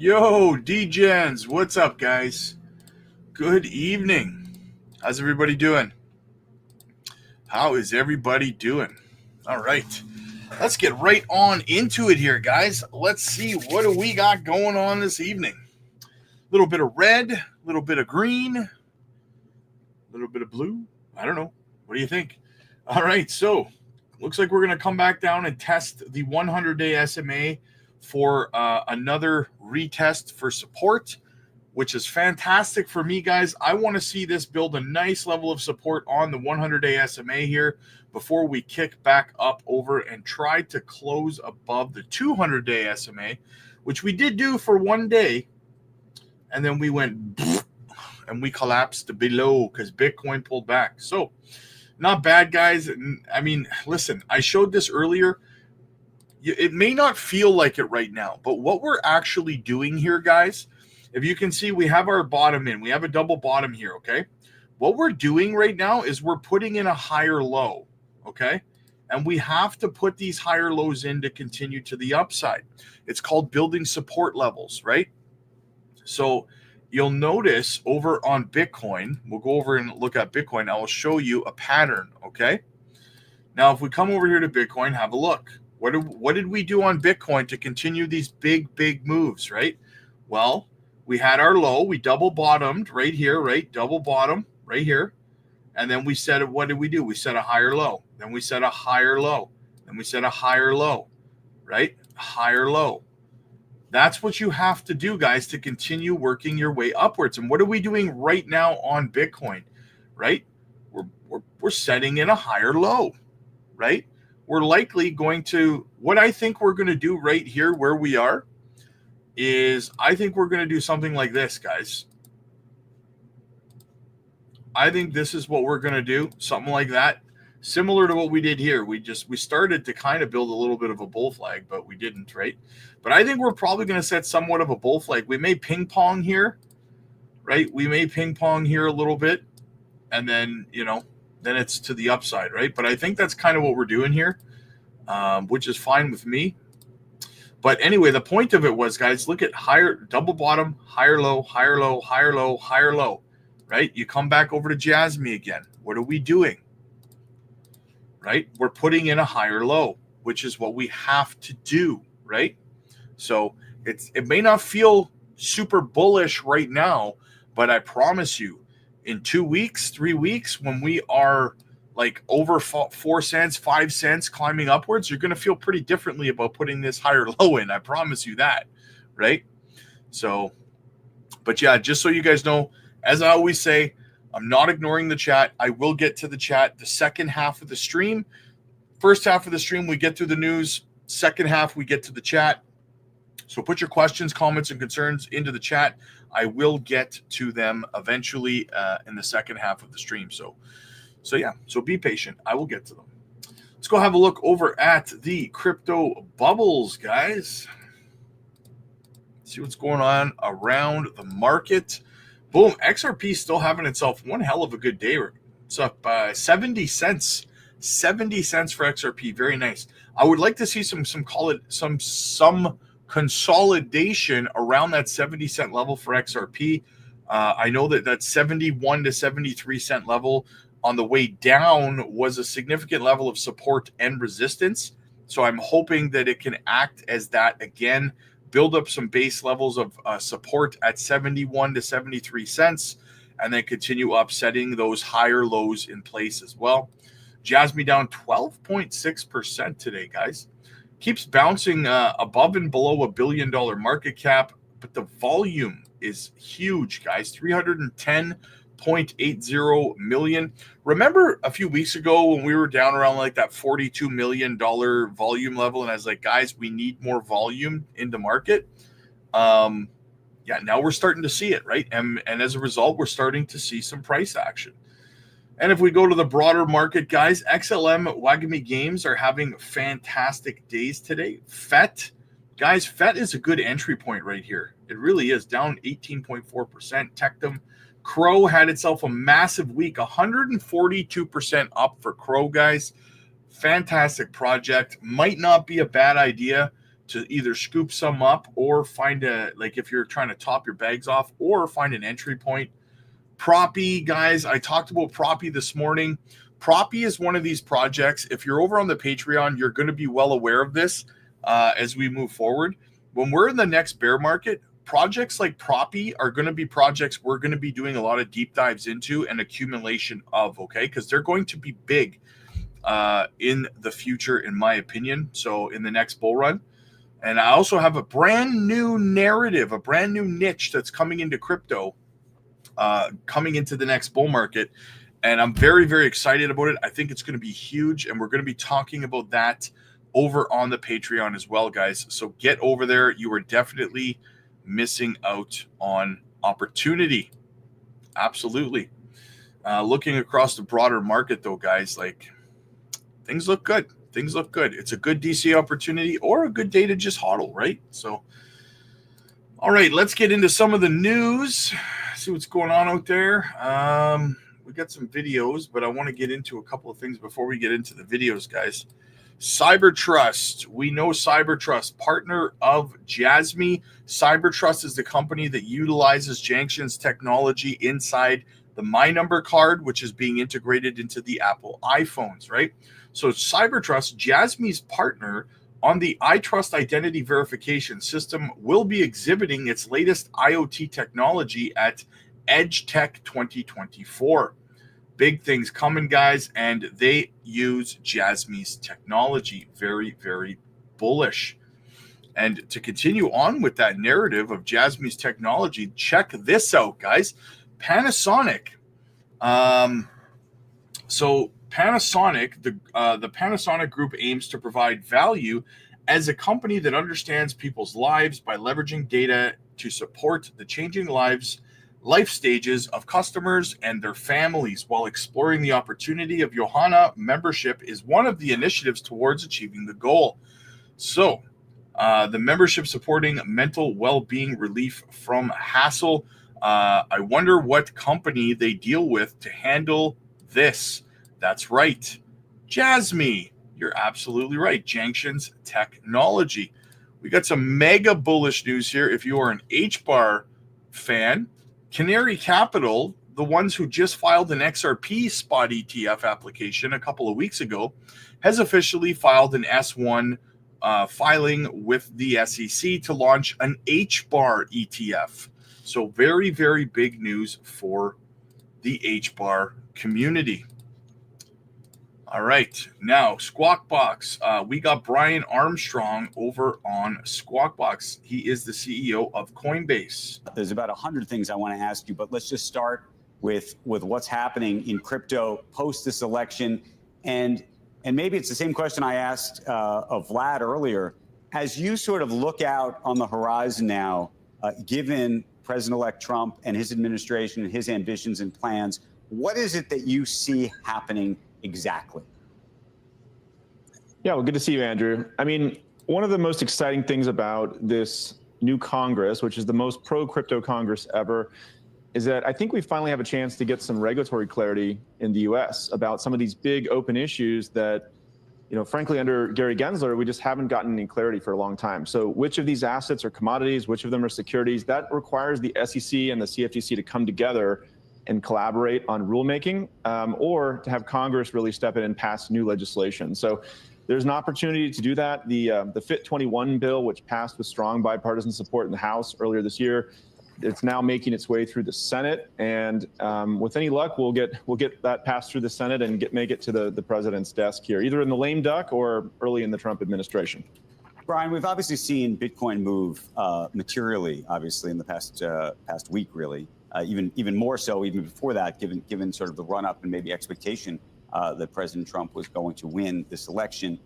Yo, D-Gens, what's up, guys? Good evening. How's everybody doing? How is everybody doing? All right, let's get right on into it here, guys. Let's see, what do we got going on this evening? A little bit of red, a little bit of green, a little bit of blue. I don't know. What do you think? All right, so looks like we're going to come back down and test the 100-day SMA for another retest for support, which is fantastic for me, guys. I want to see this build a nice level of support on the 100-day SMA here before we kick back up over and try to close above the 200-day SMA, which we did do for one day, and then we went and we collapsed below because Bitcoin pulled back. So not bad, guys. I mean, listen, I showed this earlier. It may not feel like it right now, but what we're actually doing here, guys, if you can see, we have our bottom in. We have a double bottom here, okay? What we're doing right now is we're putting in a higher low, okay? And we have to put these higher lows in to continue to the upside. It's called building support levels, right? So you'll notice over on Bitcoin, we'll go over and look at Bitcoin. I will show you a pattern, okay? Now, if we come over here to Bitcoin, have a look. What did we do on Bitcoin to continue these big moves, right? Well, we had our low. We double bottomed right here, right? Double bottom right here. And then we set, what did we do? We set a higher low. Then we set a higher low. Then we set a higher low, right? Higher low. That's what you have to do, guys, to continue working your way upwards. And what are we doing right now on Bitcoin, right? We're setting in a higher low, right? We're likely going to, what I think we're going to do right here where we are is I think we're going to do something like this, guys. I think this is what we're going to do, something like that, similar to what we did here. We started to kind of build a little bit of a bull flag, but we didn't, right? But I think we're probably going to set somewhat of a bull flag. We may ping pong here, right? We may ping pong here a little bit, and then, then it's to the upside, right? But I think that's kind of what we're doing here, which is fine with me. But anyway, the point of it was, guys, look at higher, double bottom, higher low, higher low, higher low, higher low, right? You come back over to JASMY again. What are we doing, right? We're putting in a higher low, which is what we have to do, right? So it may not feel super bullish right now, but I promise you, in 2 weeks, 3 weeks, when we are like over 4 cents, 5 cents climbing upwards, you're going to feel pretty differently about putting this higher low in. I promise you that, right? So, but yeah, just so you guys know, as I always say, I'm not ignoring the chat. I will get to the chat the second half of the stream. First half of the stream, we get through the news. Second half, we get to the chat. So put your questions, comments, and concerns into the chat. I will get to them eventually in the second half of the stream. So yeah, so be patient. I will get to them. Let's go have a look over at the crypto bubbles, guys. See what's going on around the market. Boom, XRP still having itself one hell of a good day. It's up 70 cents. 70 cents for XRP. Very nice. I would like to see some consolidation around that 70 cent level for XRP. I know that 71 to 73 cent level on the way down was a significant level of support and resistance. So I'm hoping that it can act as that again, build up some base levels of support at 71 to 73 cents, and then continue up, setting those higher lows in place as well. JASMY down 12.6% today, guys. Keeps bouncing above and below $1 billion market cap, but the volume is huge, guys. 310.80 million. Remember a few weeks ago when we were down around like that $42 million volume level, and I was like, guys, we need more volume in the market. Yeah, now we're starting to see it, right? And as a result, we're starting to see some price action. And if we go to the broader market, guys, XLM Wagami Games are having fantastic days today. FET, guys, FET is a good entry point right here. It really is, down 18.4%. Tectum. Crow had itself a massive week, 142% up for Crow, guys. Fantastic project. Might not be a bad idea to either scoop some up or find like if you're trying to top your bags off or find an entry point. Proppy, guys, I talked about Proppy this morning. Proppy is one of these projects. If you're over on the Patreon, you're going to be well aware of this as we move forward. When we're in the next bear market, projects like Proppy are going to be projects we're going to be doing a lot of deep dives into and accumulation of, okay? Because they're going to be big in the future, in my opinion. So in the next bull run. And I also have a brand new narrative, a brand new niche that's coming into crypto, coming into the next bull market. And I'm very, very excited about it. I think it's going to be huge. And we're going to be talking about that over on the Patreon as well, guys. So get over there. You are definitely missing out on opportunity. Absolutely. Looking across the broader market, though, guys, like things look good. Things look good. It's a good DC opportunity or a good day to just hodl, right? So, all right, let's get into some of the news. See what's going on out there. We got some videos, but I want to get into a couple of things before we get into the videos, guys. CyberTrust. We know CyberTrust, partner of JASMY. CyberTrust is the company that utilizes Jangshin's technology inside the My Number card, which is being integrated into the Apple iPhones, right? So CyberTrust, JASMY's partner on the iTrust identity verification system, will be exhibiting its latest IoT technology at Edge Tech 2024. Big things coming, guys, and they use JASMY's technology. Very, very bullish. And to continue on with that narrative of JASMY's technology, check this out, guys. Panasonic. So Panasonic, the Panasonic Group aims to provide value as a company that understands people's lives by leveraging data to support the changing life stages of customers and their families while exploring the opportunity of Johanna membership is one of the initiatives towards achieving the goal. So the membership supporting mental well-being relief from hassle. I wonder what company they deal with to handle this. That's right. JASMY. You're absolutely right. Jangshin's technology. We got some mega bullish news here. If you are an HBAR fan, Canary Capital, the ones who just filed an XRP spot ETF application a couple of weeks ago, has officially filed an S1 filing with the SEC to launch an HBAR ETF. So very, very big news for the HBAR community. All right, now Squawk Box. We got Brian Armstrong over on Squawk Box. He is the CEO of Coinbase. There's about 100 things I want to ask you, but let's just start with what's happening in crypto post this election. And maybe it's the same question I asked of Vlad earlier. As you sort of look out on the horizon now, given President-elect Trump and his administration and his ambitions and plans, what is it that you see happening exactly? Yeah, well, good to see you, Andrew. I mean, one of the most exciting things about this new Congress, which is the most pro-crypto Congress ever, is that I think we finally have a chance to get some regulatory clarity in the U.S. about some of these big open issues that, you know, frankly, under Gary Gensler, we just haven't gotten any clarity for a long time. So which of these assets are commodities, which of them are securities? That requires the SEC and the CFTC to come together and collaborate on rulemaking, or to have Congress really step in and pass new legislation. So there's an opportunity to do that. The FIT 21 bill, which passed with strong bipartisan support in the House earlier this year, it's now making its way through the Senate. And with any luck, we'll get that passed through the Senate and make it to the president's desk here, either in the lame duck or early in the Trump administration. Brian, we've obviously seen Bitcoin move materially, obviously, in the past week, really. Even more so, even before that, given sort of the run-up and maybe expectation that President Trump was going to win this election.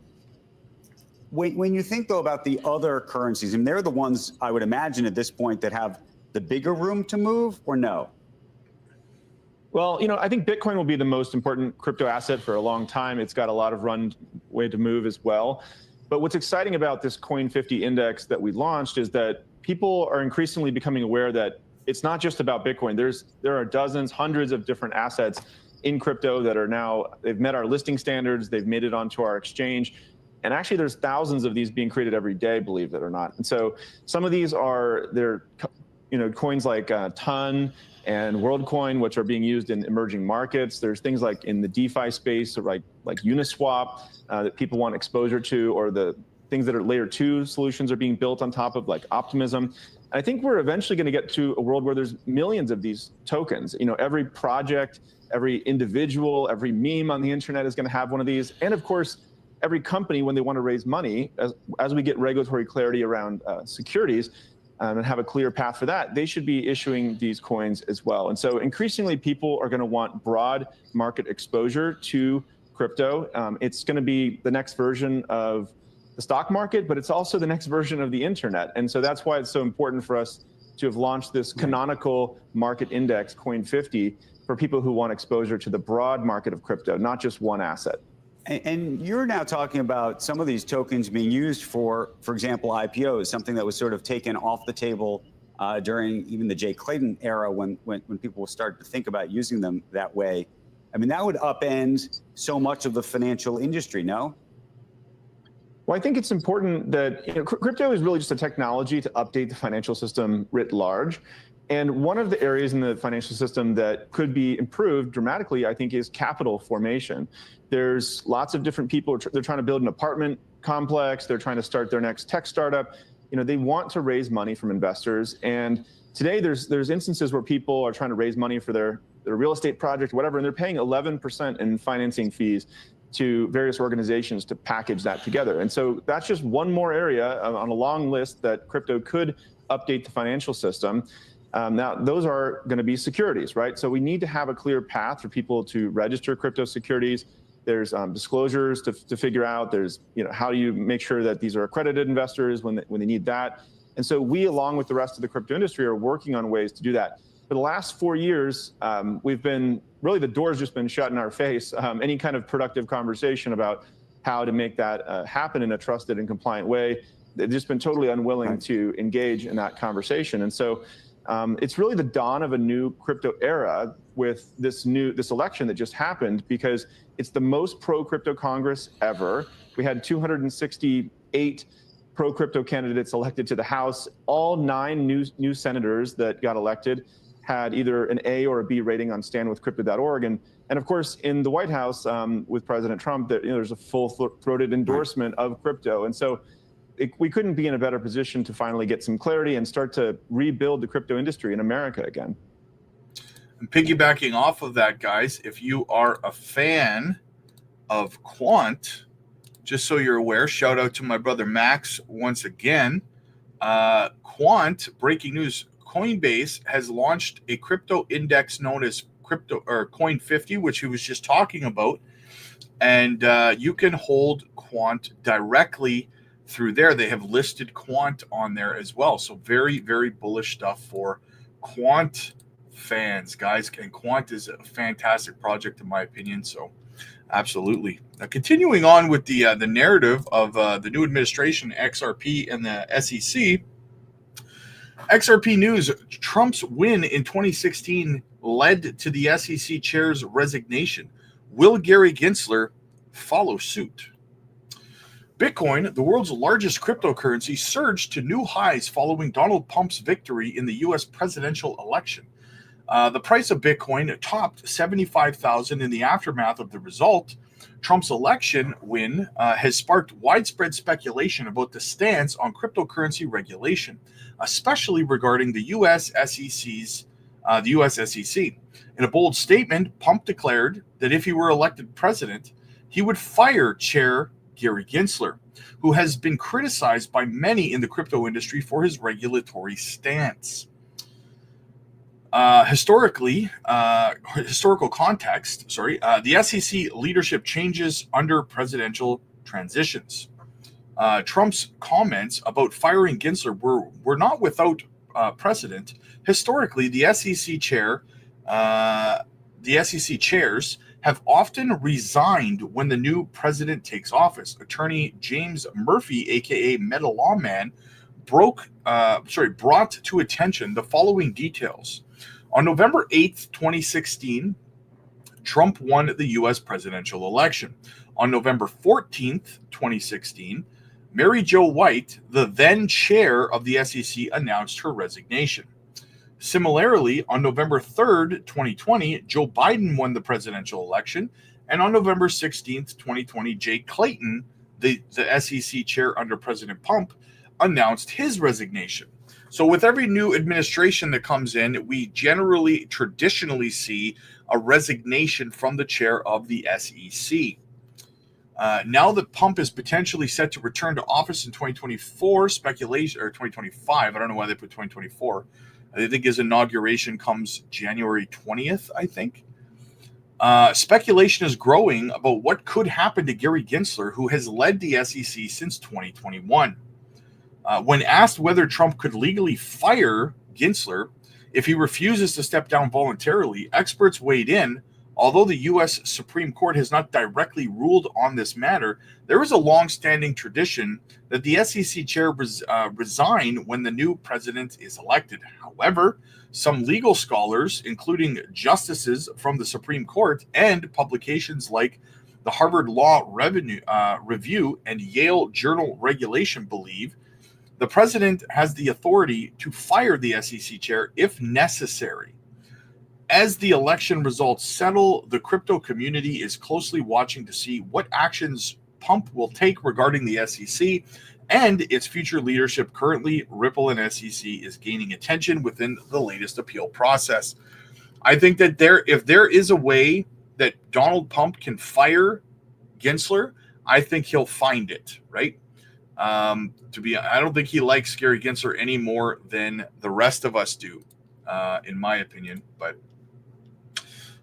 When you think, though, about the other currencies, I mean, they're the ones I would imagine at this point that have the bigger room to move, or no? Well, you know, I think Bitcoin will be the most important crypto asset for a long time. It's got a lot of runway to move as well. But what's exciting about this Coin 50 index that we launched is that people are increasingly becoming aware that it's not just about Bitcoin. There are dozens, hundreds of different assets in crypto that are now, they've met our listing standards, they've made it onto our exchange. And actually, there's thousands of these being created every day, believe it or not. And so some of these are, they're, coins like Ton and WorldCoin, which are being used in emerging markets. There's things like in the DeFi space, like Uniswap, that people want exposure to, or the things that are layer 2 solutions are being built on top of, like Optimism. And I think we're eventually going to get to a world where there's millions of these tokens. Every project, every individual, every meme on the internet is going to have one of these. And of course, every company, when they want to raise money, as we get regulatory clarity around securities and have a clear path for that, they should be issuing these coins as well. And so increasingly, people are going to want broad market exposure to crypto. It's going to be the next version of the stock market, but it's also the next version of the internet. And so that's why it's so important for us to have launched this canonical market index, Coin 50, for people who want exposure to the broad market of crypto, not just one asset. And you're now talking about some of these tokens being used for example, IPOs, something that was sort of taken off the table during even the Jay Clayton era when people started to think about using them that way. I mean, that would upend so much of the financial industry, no? Well, I think it's important that crypto is really just a technology to update the financial system writ large. And one of the areas in the financial system that could be improved dramatically, I think, is capital formation. There's lots of different people, they're trying to build an apartment complex, they're trying to start their next tech startup. They want to raise money from investors. And today there's instances where people are trying to raise money for their real estate project, whatever, and they're paying 11% in financing fees to various organizations to package that together. And so that's just one more area on a long list that crypto could update the financial system. Now, those are going to be securities, right? So we need to have a clear path for people to register crypto securities. There's disclosures to figure out. There's, how do you make sure that these are accredited investors when they need that? And so we, along with the rest of the crypto industry, are working on ways to do that. For the last 4 years, we've been, really the door's just been shut in our face. Any kind of productive conversation about how to make that happen in a trusted and compliant way, they've just been totally unwilling to engage in that conversation. And so it's really the dawn of a new crypto era with this election that just happened, because it's the most pro-crypto Congress ever. We had 268 pro-crypto candidates elected to the House. All 9 new senators that got elected had either an A or a B rating on standwithcrypto.org. And of course, in the White House with President Trump, there's a full-throated endorsement of crypto. And so we couldn't be in a better position to finally get some clarity and start to rebuild the crypto industry in America again. And piggybacking off of that, guys, if you are a fan of Quant, just so you're aware, shout out to my brother Max once again. Quant, breaking news, Coinbase has launched a crypto index known as Coin 50, which he was just talking about. And you can hold Quant directly through there. They have listed Quant on there as well. So very, very bullish stuff for Quant fans, guys. And Quant is a fantastic project, in my opinion. So absolutely. Now, continuing on with the narrative of the new administration, XRP, and the SEC. XRP news, Trump's win in 2016 led to the SEC chair's resignation. Will Gary Gensler follow suit? Bitcoin, the world's largest cryptocurrency, surged to new highs following Donald Trump's victory in the U.S. presidential election. The price of Bitcoin topped 75,000 in the aftermath of the result. Trump's election win has sparked widespread speculation about the stance on cryptocurrency regulation, especially regarding the U.S. SEC. In a bold statement, Trump declared that if he were elected president, he would fire Chair Gary Gensler, who has been criticized by many in the crypto industry for his regulatory stance. Historical context, the SEC leadership changes under presidential transitions. Trump's comments about firing Gensler were not without precedent. Historically, the SEC chairs have often resigned when the new president takes office. Attorney James Murphy, aka Meta Lawman, brought to attention the following details. On November 8th, 2016, Trump won the U.S. presidential election. On November 14th, 2016, Mary Jo White, the then chair of the SEC, announced her resignation. Similarly, on November 3rd, 2020, Joe Biden won the presidential election, and on November 16th, 2020, Jay Clayton, the SEC chair under President Trump, announced his resignation. So with every new administration that comes in, we traditionally see a resignation from the chair of the SEC. Now that Trump is potentially set to return to office in 2024, speculation, or 2025, I don't know why they put 2024. I think his inauguration comes January 20th, I think. Speculation is growing about what could happen to Gary Gensler, who has led the SEC since 2021. When asked whether Trump could legally fire Gensler if he refuses to step down voluntarily, experts weighed in. Although the U.S. Supreme Court has not directly ruled on this matter, there is a long-standing tradition that the SEC chair resign when the new president is elected. However, some legal scholars, including justices from the Supreme Court and publications like the Harvard Law Review and Yale Journal Regulation, believe the president has the authority to fire the SEC chair if necessary. As the election results settle, the crypto community is closely watching to see what actions Trump will take regarding the SEC and its future leadership. Currently, Ripple and SEC is gaining attention within the latest appeal process. I think that if there is a way that Donald Trump can fire Gensler, I think he'll find it, right? I don't think he likes Gary Gensler any more than the rest of us do, in my opinion. But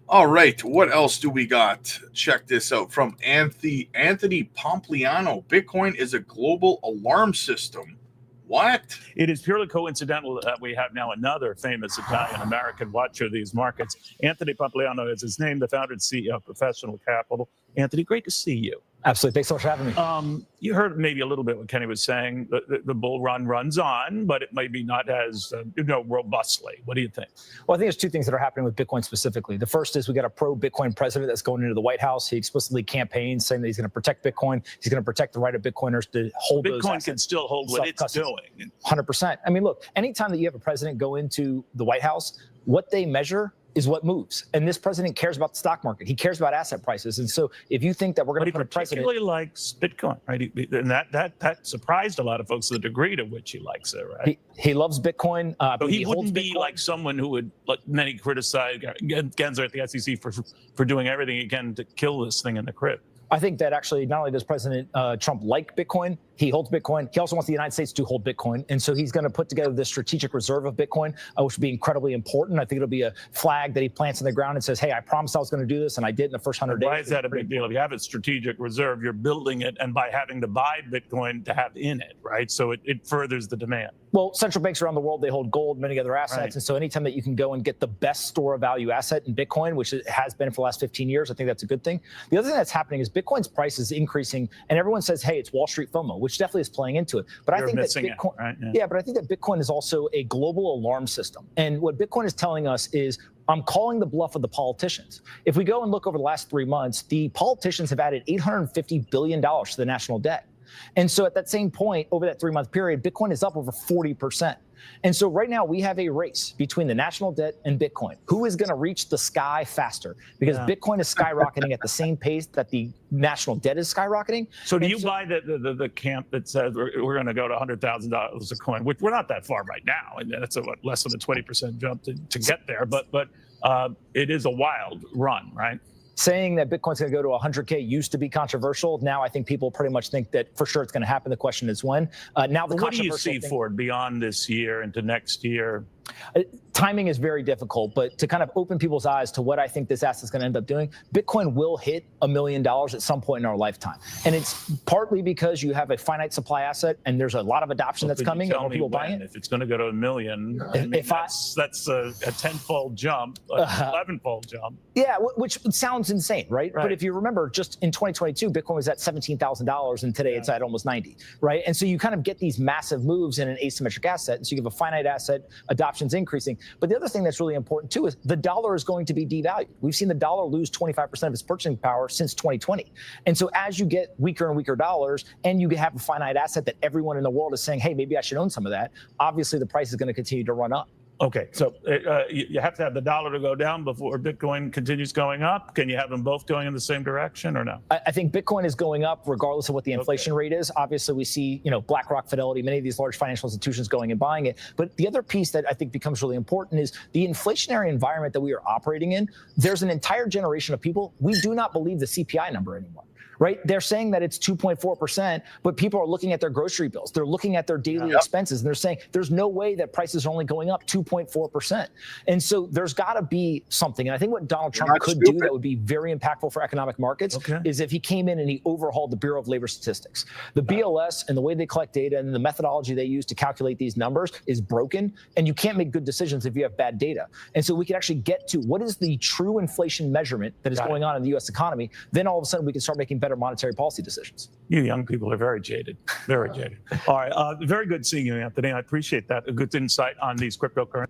all right, what else do we got? Check this out from Anthony Pompliano. Bitcoin is a global alarm system. What? It is purely coincidental that we have now another famous Italian-American watcher of these markets. Anthony Pompliano is his name, the founder and CEO of Professional Capital. Anthony, great to see you. Absolutely. Thanks so much for having me. You heard maybe a little bit what Kenny was saying. The bull run runs on, but it may be not as robustly. What do you think? Well, I think there's two things that are happening with Bitcoin specifically. The first is we got a pro-Bitcoin president that's going into the White House. He explicitly campaigns saying that he's going to protect Bitcoin. He's going to protect the right of Bitcoiners to hold those assets. Bitcoin can still hold what it's doing. 100%. I mean, look, anytime that you have a president go into the White House, what they measure is what moves. And this president cares about the stock market. He cares about asset prices. And so if you think that we're going to put a president... He particularly likes Bitcoin, right? And that surprised a lot at folks, the degree to which he likes it, right? He loves Bitcoin. But he wouldn't be like someone who would, like many criticize Gensler at the SEC for doing everything he can to kill this thing in the crib. I think that actually not only does President Trump like Bitcoin, he holds Bitcoin. He also wants the United States to hold Bitcoin. And so he's going to put together this strategic reserve of Bitcoin, which will be incredibly important. I think it'll be a flag that he plants in the ground and says, hey, I promised I was going to do this, and I did in the first 100 days. Why is that a big deal? If you have a strategic reserve, you're building it, and by having to buy Bitcoin to have in it, right? So it furthers the demand. Well, central banks around the world, they hold gold, many other assets. Right. And so anytime that you can go and get the best store of value asset in Bitcoin, which it has been for the last 15 years, I think that's a good thing. The other thing that's happening is Bitcoin's price is increasing, and everyone says, hey, it's Wall Street FOMO, which definitely is playing into it. But I think that Bitcoin, right? But I think that Bitcoin is also a global alarm system. And what Bitcoin is telling us is, I'm calling the bluff of the politicians. If we go and look over the last 3 months, the politicians have added $850 billion to the national debt. And so at that same point, over that 3-month period, Bitcoin is up over 40%. And so right now we have a race between the national debt and Bitcoin. Who is going to reach the sky faster? Because Bitcoin is skyrocketing at the same pace that the national debt is skyrocketing. So do you buy the camp that says we're going to go to $100,000 a coin, which we're not that far right now, and that's less than a 20% jump to get there, but it is a wild run, right? Saying that Bitcoin's going to go to 100K used to be controversial. Now I think people pretty much think that for sure it's going to happen. The question is when. Now, what do you see for it beyond this year into next year? Timing is very difficult, but to kind of open people's eyes to what I think this asset's going to end up doing, Bitcoin will hit $1 million at some point in our lifetime. And it's partly because you have a finite supply asset and there's a lot of adoption that's coming and people buying it. If it's going to go to 1 million, that's a 10-fold jump, 11-fold jump. Yeah, which sounds insane, right? But if you remember, just in 2022, Bitcoin was at $17,000 and today it's at almost 90, right? And so you kind of get these massive moves in an asymmetric asset. And so you have a finite asset, adoption's increasing. But the other thing that's really important too is the dollar is going to be devalued. We've seen the dollar lose 25% of its purchasing power since 2020. And so as you get weaker and weaker dollars and you have a finite asset that everyone in the world is saying, hey, maybe I should own some of that, obviously the price is going to continue to run up. Okay, so you have to have the dollar to go down before Bitcoin continues going up. Can you have them both going in the same direction or no? I think Bitcoin is going up regardless of what the inflation rate is. Obviously, we see, BlackRock, Fidelity, many of these large financial institutions going and buying it. But the other piece that I think becomes really important is the inflationary environment that we are operating in. There's an entire generation of people, we do not believe the CPI number anymore. Right? They're saying that it's 2.4%, but people are looking at their grocery bills. They're looking at their daily expenses, and they're saying there's no way that prices are only going up 2.4%. And so there's got to be something. And I think what Donald Trump could do that would be very impactful for economic markets is if he came in and he overhauled the Bureau of Labor Statistics. The BLS and the way they collect data and the methodology they use to calculate these numbers is broken, and you can't make good decisions if you have bad data. And so we can actually get to what is the true inflation measurement that is going on in the U.S. economy. Then all of a sudden we can start making better monetary policy decisions. You young people are very jaded, very jaded. All right, very good seeing you, Anthony. I appreciate that. A good insight on these cryptocurrencies.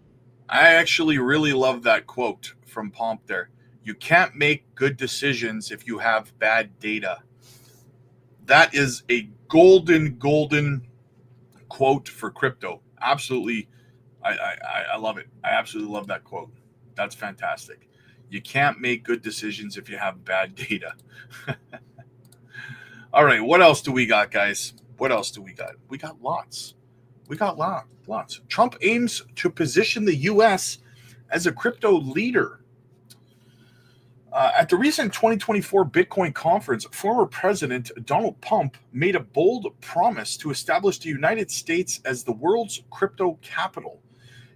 I actually really love that quote from Pomp there. You can't make good decisions if you have bad data. That is a golden quote for crypto. Absolutely. I love it. I absolutely love that quote. That's fantastic. You can't make good decisions if you have bad data. All right, what else do we got, guys? What else do we got? We got lots. Lots. Trump aims to position the U.S. as a crypto leader. At the recent 2024 Bitcoin conference, former President Donald Trump made a bold promise to establish the United States as the world's crypto capital.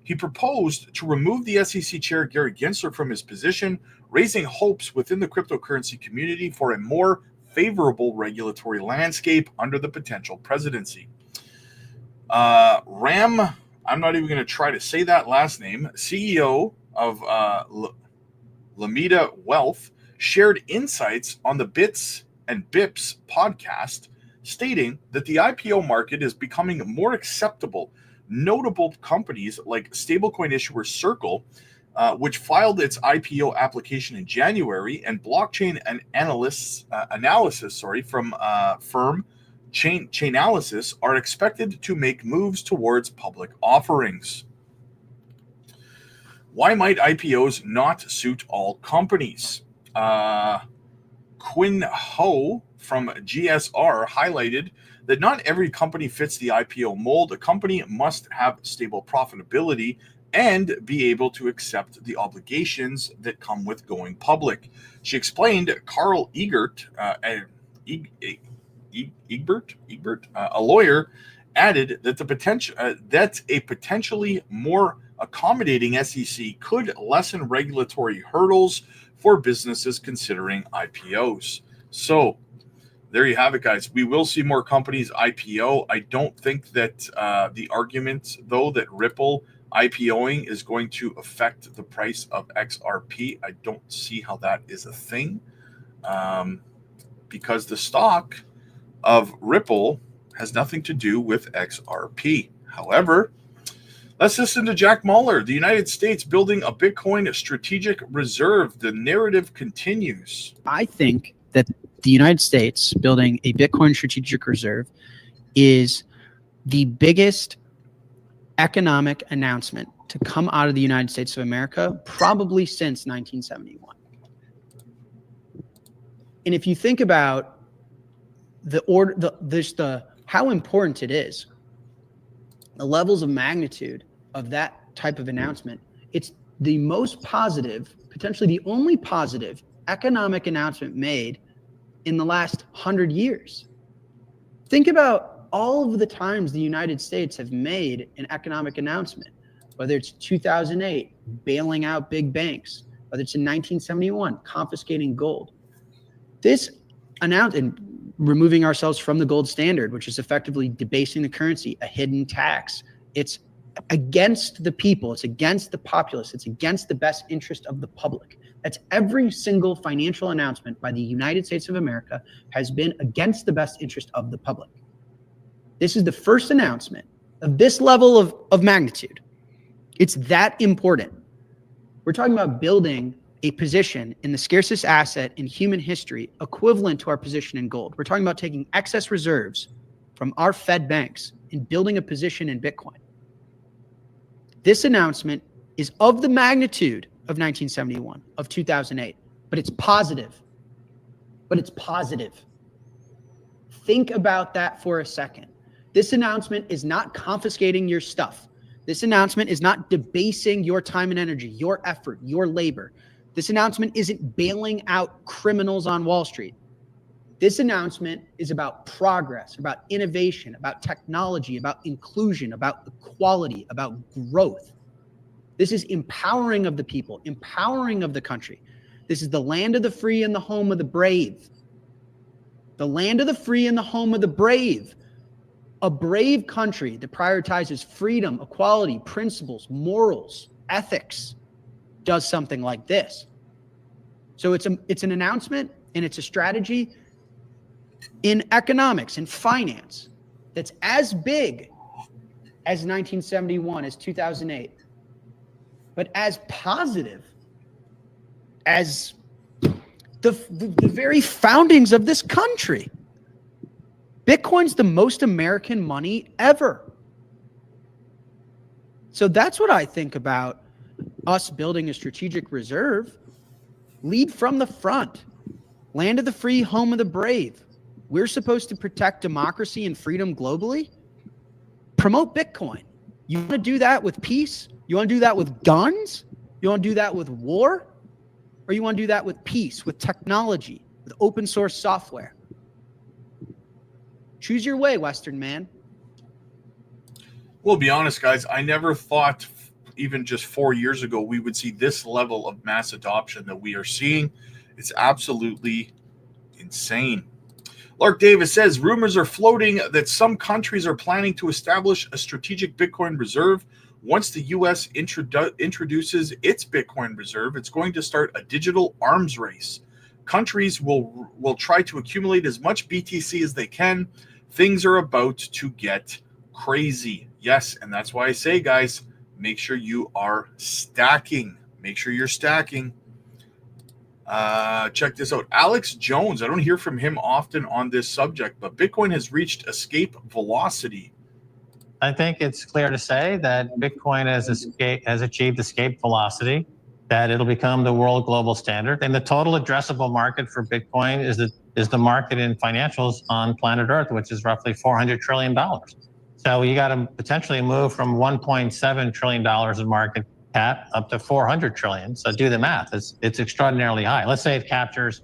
He proposed to remove the SEC chair Gary Gensler from his position, raising hopes within the cryptocurrency community for a more favorable regulatory landscape under the potential presidency. Ram, I'm not even going to try to say that last name, CEO of Lameda Wealth, shared insights on the Bits and Bips podcast, stating that the IPO market is becoming more acceptable. Notable companies like stablecoin issuer Circle, which filed its IPO application in January, and blockchain analysis from firm Chainalysis are expected to make moves towards public offerings. Why might IPOs not suit all companies? Quinn Ho from GSR highlighted that not every company fits the IPO mold. A company must have stable profitability and be able to accept the obligations that come with going public. She explained Carl Egbert, a lawyer, added that that a potentially more accommodating SEC could lessen regulatory hurdles for businesses considering IPOs. So there you have it, guys. We will see more companies IPO. I don't think that the argument, though, that Ripple IPOing is going to affect the price of XRP. I don't see how that is a thing, because the stock of Ripple has nothing to do with XRP. However, let's listen to Jack Mallers. The United States building a Bitcoin strategic reserve. The narrative continues. I think that the United States building a Bitcoin strategic reserve is the biggest economic announcement to come out of the United States of America probably since 1971. And if you think about how important it is, the levels of magnitude of that type of announcement, it's the most positive, potentially the only positive economic announcement made in the last 100 years. Think about all of the times the United States have made an economic announcement, whether it's 2008, bailing out big banks, whether it's in 1971, confiscating gold. This announcement, removing ourselves from the gold standard, which is effectively debasing the currency, a hidden tax. It's against the people. It's against the populace. It's against the best interest of the public. That's every single financial announcement by the United States of America has been against the best interest of the public. This is the first announcement of this level of magnitude It's that important. We're talking about building a position in the scarcest asset in human history equivalent to our position in gold. We're talking about taking excess reserves from our Fed banks and building a position in Bitcoin. This announcement is of the magnitude of 1971, of 2008, but it's positive. But it's positive. Think about that for a second. This announcement is not confiscating your stuff. This announcement is not debasing your time and energy, your effort, your labor. This announcement isn't bailing out criminals on Wall Street. This announcement is about progress, about innovation, about technology, about inclusion, about equality, about growth. This is empowering of the people, empowering of the country. This is the land of the free and the home of the brave. The land of the free and the home of the brave. A brave country that prioritizes freedom, equality, principles, morals, ethics, does something like this. So it's an announcement and it's a strategy in economics and finance that's as big as 1971, as 2008, but as positive as the very foundings of this country. Bitcoin's the most American money ever. So that's what I think about us building a strategic reserve. Lead from the front. Land of the free, home of the brave. We're supposed to protect democracy and freedom globally. Promote Bitcoin. You want to do that with peace? You want to do that with guns? You want to do that with war? Or you want to do that with peace, with technology, with open source software? Choose your way, Western man. Well, to be honest, guys, I never thought even just 4 years ago we would see this level of mass adoption that we are seeing. It's absolutely insane. Lark Davis says, rumors are floating that some countries are planning to establish a strategic Bitcoin reserve. Once the U.S. introduces its Bitcoin reserve, it's going to start a digital arms race. Countries will try to accumulate as much BTC as they can. Things are about to get crazy. Yes, and that's why I say, guys, make sure you are stacking. Make sure you're stacking. Check this out. Alex Jones, I don't hear from him often on this subject, but Bitcoin has reached escape velocity. I think it's clear to say that Bitcoin has achieved escape velocity, that it'll become the world global standard. And the total addressable market for Bitcoin is the market in financials on planet Earth, which is roughly $400 trillion. So you got to potentially move from $1.7 trillion in market cap up to 400 trillion. So do the math. It's extraordinarily high. Let's say it captures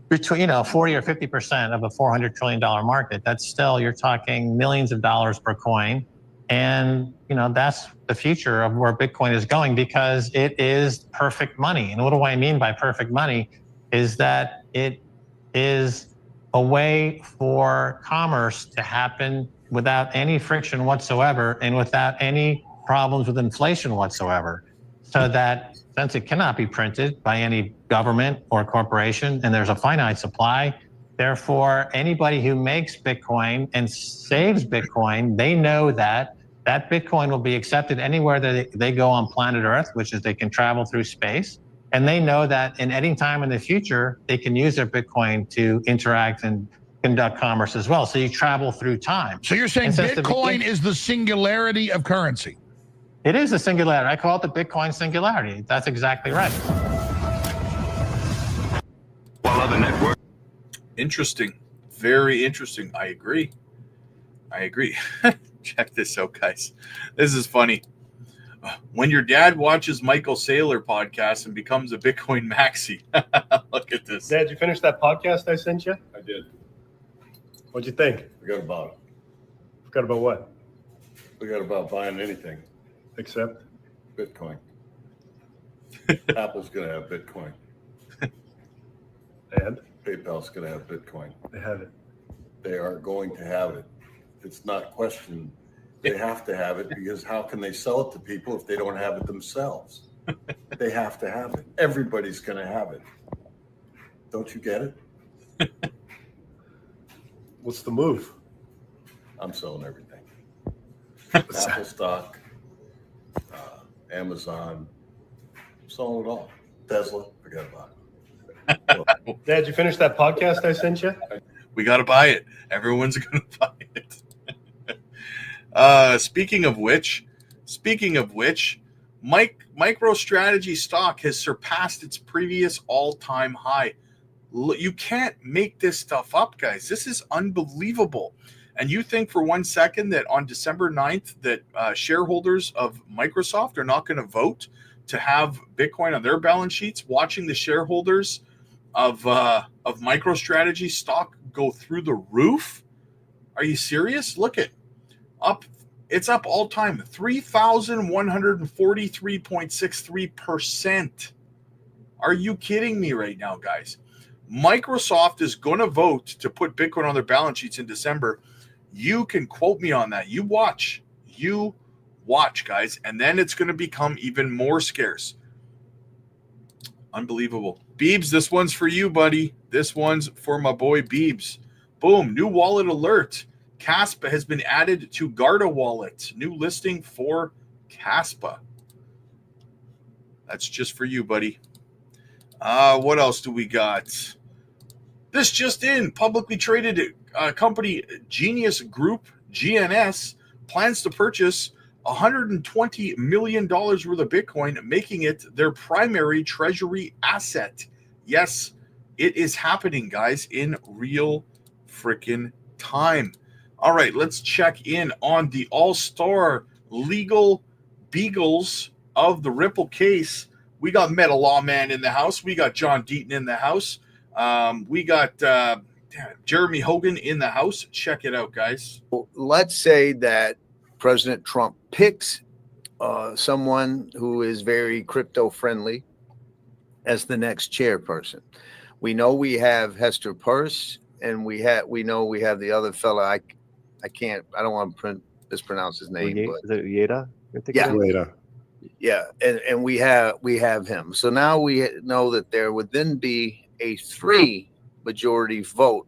between 40 or 50% of a $400 trillion market. That's still, you're talking millions of dollars per coin. And that's the future of where Bitcoin is going, because it is perfect money. And what do I mean by perfect money? Is that it is a way for commerce to happen without any friction whatsoever and without any problems with inflation whatsoever. So that since it cannot be printed by any government or corporation and there's a finite supply, therefore anybody who makes Bitcoin and saves Bitcoin, they know that that Bitcoin will be accepted anywhere that they go on planet Earth, which is they can travel through space. And they know that in any time in the future, they can use their Bitcoin to interact and conduct commerce as well. So you travel through time. So you're saying Bitcoin is the singularity of currency? It is a singularity. I call it the Bitcoin singularity. That's exactly right. While other networks. Interesting. Very interesting. I agree. Check this out, guys. This is funny. When your dad watches Michael Saylor podcast and becomes a Bitcoin maxi. Look at this. Dad, you finish that podcast I sent you? I did. What'd you think? Forgot about it. Forgot about what? Forgot about buying anything. Except? Bitcoin. Apple's going to have Bitcoin. And? PayPal's going to have Bitcoin. They have it. They are going to have it. It's not questioned. They have to have it, because how can they sell it to people if they don't have it themselves? They have to have it. Everybody's going to have it. Don't you get it? What's the move? I'm selling everything. Apple stock, Amazon, sold it all. Tesla, forget about it. Dad, did you finish that podcast I sent you? We got to buy it. Everyone's going to buy it. Speaking of which, MicroStrategy stock has surpassed its previous all-time high. You can't make this stuff up, guys. This is unbelievable. And you think for 1 second that on December 9th that shareholders of Microsoft are not going to vote to have Bitcoin on their balance sheets, watching the shareholders of MicroStrategy stock go through the roof? Are you serious? Look at up. It's up all time, 3,143.63%. Are you kidding me right now, guys? Microsoft is going to vote to put Bitcoin on their balance sheets in December. You can quote me on that. You watch, guys. And then it's going to become even more scarce. Unbelievable. Beebs, this one's for you, buddy. This one's for my boy Beebs. Boom, new wallet alert. KASPA has been added to Garda wallet. New listing for KASPA. That's just for you, buddy. What else do we got? This just in. Publicly traded company Genius Group, GNS, plans to purchase $120 million worth of Bitcoin, making it their primary treasury asset. Yes, it is happening, guys, in real freaking time. All right, let's check in on the all-star legal beagles of the Ripple case. We got Meta Lawman in the house. We got John Deaton in the house. We got Jeremy Hogan in the house. Check it out, guys. Let's say that President Trump picks someone who is very crypto friendly as the next chairperson. We know we have Hester Peirce, and we know we have the other fella. I don't want to mispronounce his name. But, is it Yeda? Yeah. Yeda. Yeah, and we have him. So now we know that there would then be a 3 majority vote.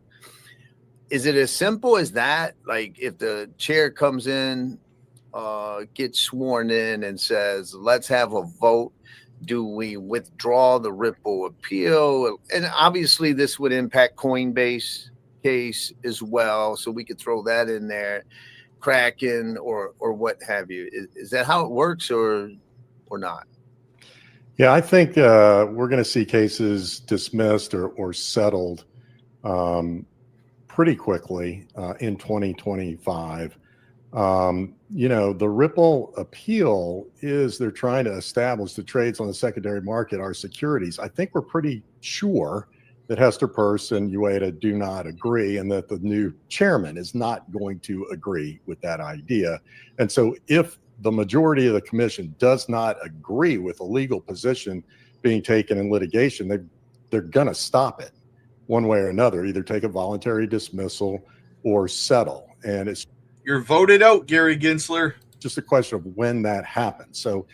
Is it as simple as that? Like if the chair comes in, gets sworn in and says, let's have a vote. Do we withdraw the Ripple appeal? And obviously this would impact Coinbase case as well. So we could throw that in there, Kraken or what have you. Is that how it works or not? Yeah, I think we're going to see cases dismissed or settled pretty quickly in 2025. The Ripple appeal is they're trying to establish the trades on the secondary market are securities. I think we're pretty sure that Hester Peirce and Ueda do not agree, and that the new chairman is not going to agree with that idea. And so if the majority of the commission does not agree with a legal position being taken in litigation, they're going to stop it one way or another, either take a voluntary dismissal or settle. And you're voted out, Gary Gensler. Just a question of when that happens. So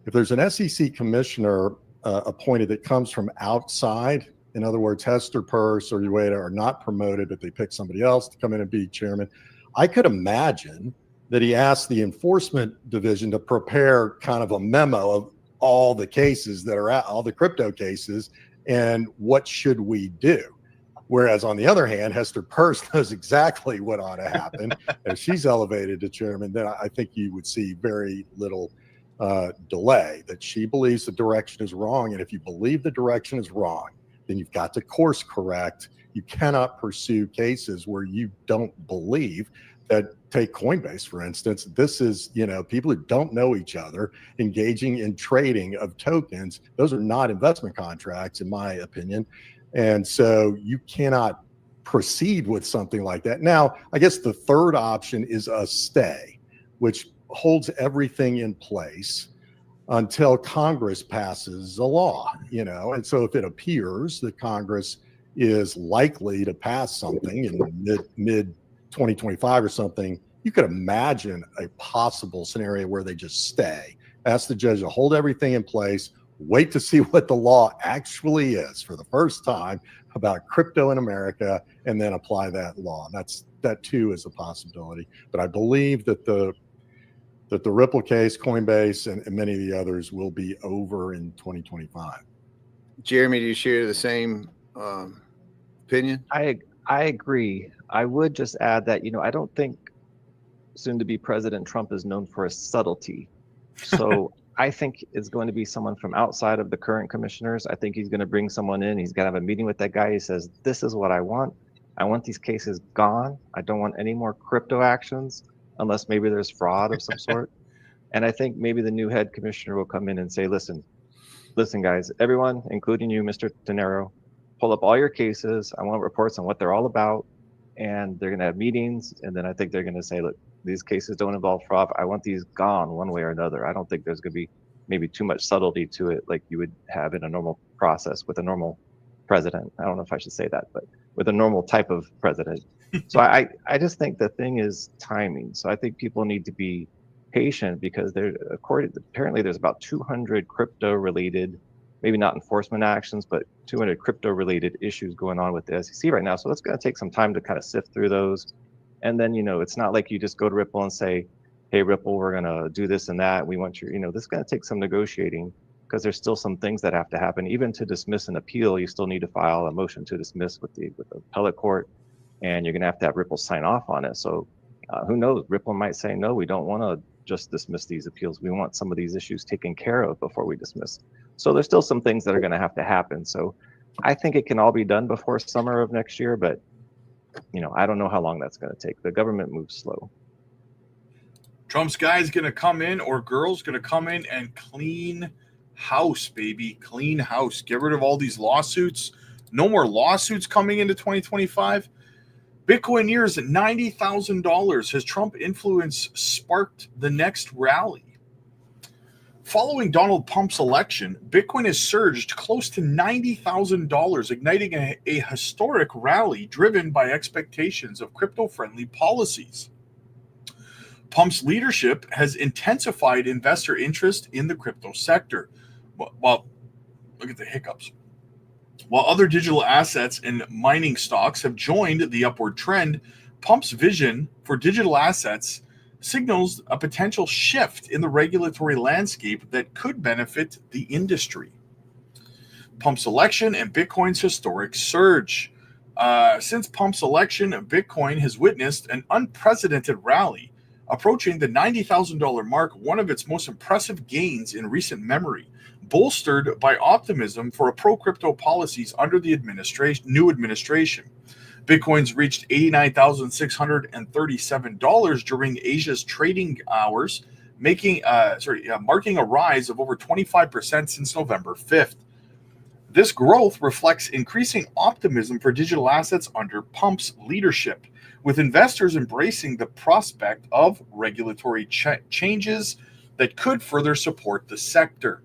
if there's an SEC commissioner appointed that comes from outside, in other words, Hester Peirce or Ueda are not promoted, but they pick somebody else to come in and be chairman, I could imagine that he asked the enforcement division to prepare kind of a memo of all the cases that are out, all the crypto cases, and what should we do? Whereas on the other hand, Hester Peirce knows exactly what ought to happen. If she's elevated to chairman, then I think you would see very little delay, that she believes the direction is wrong. And if you believe the direction is wrong, then you've got to course correct. You cannot pursue cases where you don't believe that. Take Coinbase, for instance. This is, people who don't know each other engaging in trading of tokens. Those are not investment contracts, in my opinion. And so you cannot proceed with something like that. Now, I guess the third option is a stay, which holds everything in place until Congress passes a law, And so if it appears that Congress is likely to pass something in mid 2025 or something, you could imagine a possible scenario where they just stay, ask the judge to hold everything in place, wait to see what the law actually is for the first time about crypto in America, and then apply that law. That too is a possibility. But I believe that the that the Ripple case, Coinbase, and many of the others will be over in 2025. Jeremy, do you share the same opinion? I agree. I would just add that, I don't think soon-to-be President Trump is known for his subtlety. So I think it's going to be someone from outside of the current commissioners. I think he's going to bring someone in. He's going to have a meeting with that guy. He says, this is what I want. I want these cases gone. I don't want any more crypto actions unless maybe there's fraud of some sort. And I think maybe the new head commissioner will come in and say, listen guys, everyone, including you, Mr. Denaro, pull up all your cases. I want reports on what they're all about. And they're going to have meetings. And then I think they're going to say, look, these cases don't involve fraud. I want these gone one way or another. I don't think there's going to be maybe too much subtlety to it like you would have in a normal process with a normal president. I don't know if I should say that, but with a normal type of president. So I just think the thing is timing. So I think people need to be patient because apparently there's about 200 crypto related, maybe not enforcement actions, but 200 crypto related issues going on with the SEC right now. So it's going to take some time to kind of sift through those. And then, it's not like you just go to Ripple and say, hey, Ripple, we're going to do this and that. We want you, this is going to take some negotiating because there's still some things that have to happen. Even to dismiss an appeal, you still need to file a motion to dismiss with the appellate court. And you're going to have Ripple sign off on it. So who knows? Ripple might say, no, we don't want to just dismiss these appeals. We want some of these issues taken care of before we dismiss. So there's still some things that are going to have to happen. So I think it can all be done before summer of next year, but I don't know how long that's going to take. The government moves slow. Trump's guy's going to come in, or girl's going to come in and clean house, baby. Clean house. Get rid of all these lawsuits. No more lawsuits coming into 2025. Bitcoin nears $90,000. Has Trump influence sparked the next rally? Following Donald Trump's election, Bitcoin has surged close to $90,000, igniting a historic rally driven by expectations of crypto-friendly policies. Trump's leadership has intensified investor interest in the crypto sector. Well, look at the hiccups. While other digital assets and mining stocks have joined the upward trend, Trump's vision for digital assets signals a potential shift in the regulatory landscape that could benefit the industry. Trump's election and Bitcoin's historic surge. Since Trump's election, Bitcoin has witnessed an unprecedented rally, approaching the $90,000 mark, one of its most impressive gains in recent memory, bolstered by optimism for pro-crypto policies under the new administration. Bitcoin's reached $89,637 during Asia's trading hours, marking a rise of over 25% since November 5th. This growth reflects increasing optimism for digital assets under Trump's leadership, with investors embracing the prospect of regulatory changes that could further support the sector.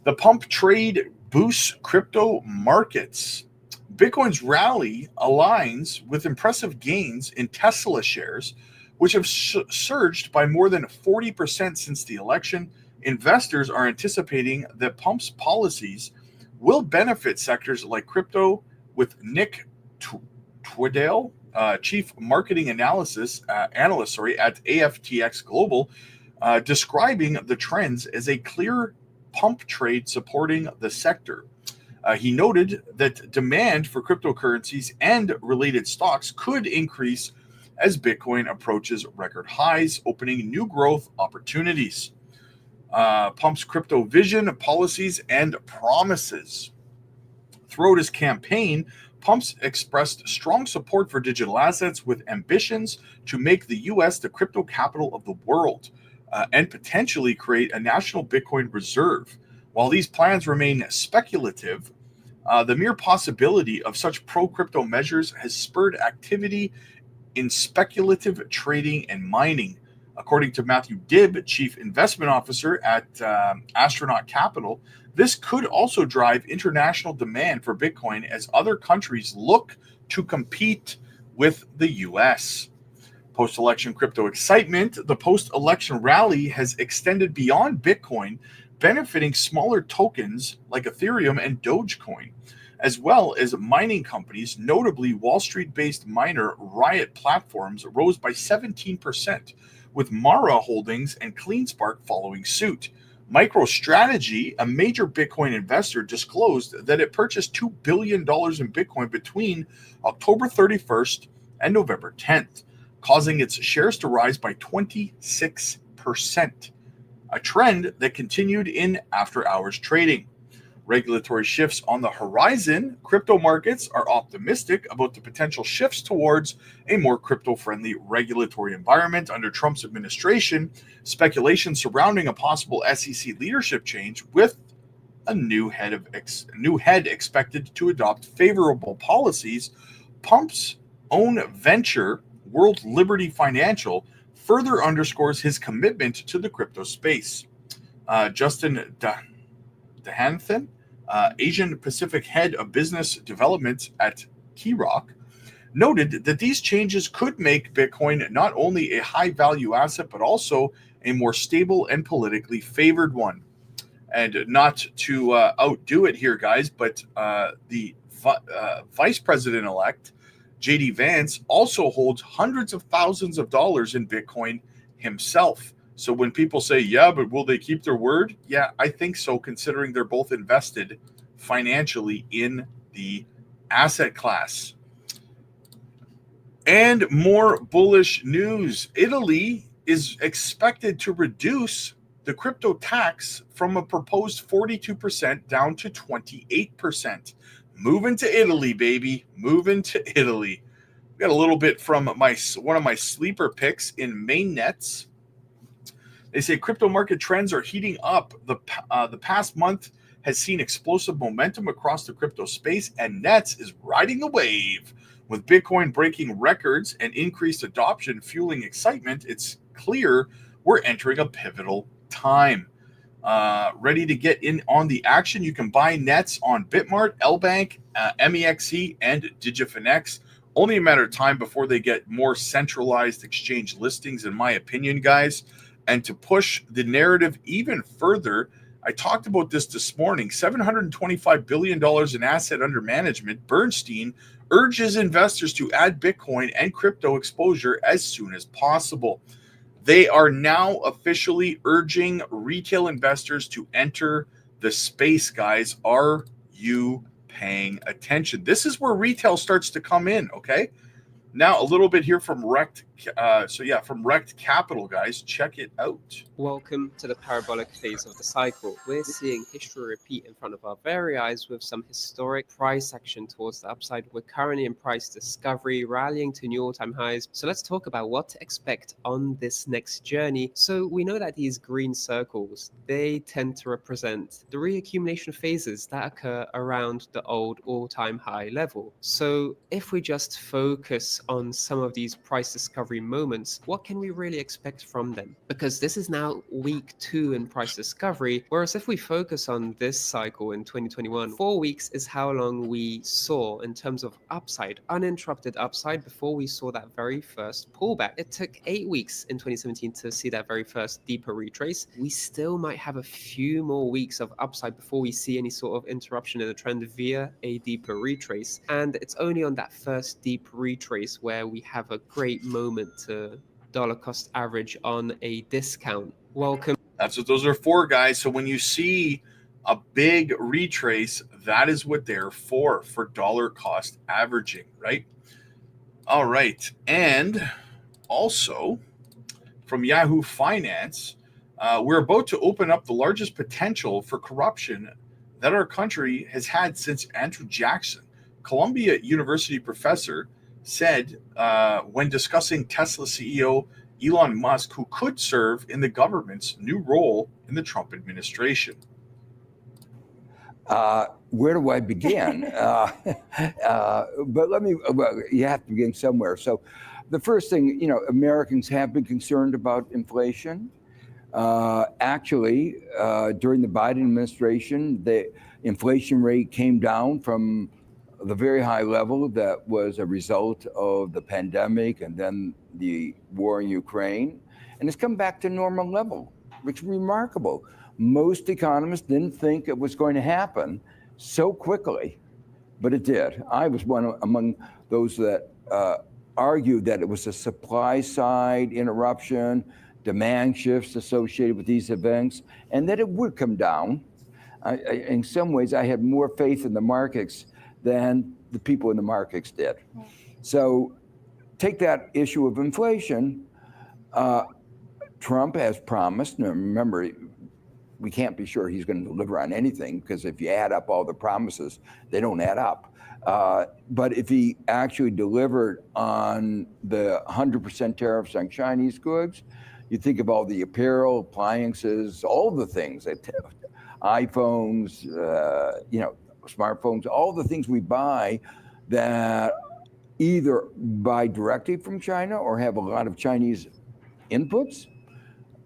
The pump trade boosts crypto markets. Bitcoin's rally aligns with impressive gains in Tesla shares, which have surged by more than 40% since the election. Investors are anticipating that Trump's policies will benefit sectors like crypto, with Nick Twiddale, chief marketing analyst at AFTX Global, describing the trends as a clear pump trade supporting the sector. He noted that demand for cryptocurrencies and related stocks could increase as Bitcoin approaches record highs, opening new growth opportunities. Pump's crypto vision, policies, and promises. Throughout his campaign, Pump's expressed strong support for digital assets, with ambitions to make the U.S. the crypto capital of the world and potentially create a national Bitcoin reserve. While these plans remain speculative, the mere possibility of such pro-crypto measures has spurred activity in speculative trading and mining. According to Matthew Dibb, Chief Investment Officer at Astronaut Capital, this could also drive international demand for Bitcoin as other countries look to compete with the U.S. Post-election crypto excitement. The post-election rally has extended beyond Bitcoin, benefiting smaller tokens like Ethereum and Dogecoin, as well as mining companies. Notably, Wall Street-based miner Riot Platforms rose by 17%, with Mara Holdings and CleanSpark following suit. MicroStrategy, a major Bitcoin investor, disclosed that it purchased $2 billion in Bitcoin between October 31st and November 10th, causing its shares to rise by 26%, a trend that continued in after-hours trading. Regulatory shifts on the horizon. Crypto markets are optimistic about the potential shifts towards a more crypto-friendly regulatory environment under Trump's administration. Speculation surrounding a possible SEC leadership change with a new head expected to adopt favorable policies. Pump's own venture, World Liberty Financial, further underscores his commitment to the crypto space. Justin Dehanthan, Asian Pacific head of business development at KeyRock, noted that these changes could make Bitcoin not only a high-value asset, but also a more stable and politically favored one. And not to outdo it here, guys, but the vice president-elect, J.D. Vance, also holds hundreds of thousands of dollars in Bitcoin himself. So when people say, yeah, but will they keep their word? Yeah, I think so, considering they're both invested financially in the asset class. And more bullish news. Italy is expected to reduce the crypto tax from a proposed 42% down to 28%. Moving to Italy, baby. Moving to Italy. We got a little bit from one of my sleeper picks in Mainnets. They say crypto market trends are heating up. The past month has seen explosive momentum across the crypto space, and Nets is riding the wave. With Bitcoin breaking records and increased adoption fueling excitement, it's clear we're entering a pivotal time. Ready to get in on the action? You can buy Nets on Bitmart, LBank, MEXC, and DigiFinex. Only a matter of time before they get more centralized exchange listings, in my opinion, guys. And to push the narrative even further, I talked about this morning, $725 billion in asset under management. Bernstein urges investors to add Bitcoin and crypto exposure as soon as possible. They are now officially urging retail investors to enter the space, guys. Are you paying attention? This is where retail starts to come in, okay? Now, a little bit here from Rect. From Rect Capital, guys. Check it out. Welcome to the parabolic phase of the cycle. We're seeing history repeat in front of our very eyes with some historic price action towards the upside. We're currently in price discovery, rallying to new all-time highs. So let's talk about what to expect on this next journey. So we know that these green circles, they tend to represent the reaccumulation phases that occur around the old all-time high level. So if we just focus on some of these price discovery moments, what can we really expect from them? Because this is now week 2 in price discovery, whereas if we focus on this cycle in 2021, 4 weeks is how long we saw in terms of upside, uninterrupted upside, before we saw that very first pullback. It took 8 weeks in 2017 to see that very first deeper retrace. We still might have a few more weeks of upside before we see any sort of interruption in the trend via a deeper retrace. And it's only on that first deep retrace where we have a great moment to dollar cost average on a discount. Welcome. That's what those are for, guys. So when you see a big retrace, that is what they're for dollar cost averaging, right? All right. And also from Yahoo Finance, we're about to open up the largest potential for corruption that our country has had since Andrew Jackson. Columbia University professor said when discussing Tesla CEO Elon Musk, who could serve in the government's new role in the Trump administration. Where do I begin? But you have to begin somewhere. So the first thing, Americans have been concerned about inflation. Actually, during the Biden administration, the inflation rate came down from the very high level that was a result of the pandemic and then the war in Ukraine. And it's come back to normal level, which is remarkable. Most economists didn't think it was going to happen so quickly, but it did. I was among those that argued that it was a supply side interruption, demand shifts associated with these events, and that it would come down. In some ways, I had more faith in the markets than the people in the markets did. So take that issue of inflation. Trump has promised, and remember, we can't be sure he's going to deliver on anything, because if you add up all the promises, they don't add up. But if he actually delivered on the 100% tariffs on Chinese goods, you think of all the apparel, appliances, all the things, iPhones, smartphones, all the things we buy that either buy directly from China or have a lot of Chinese inputs.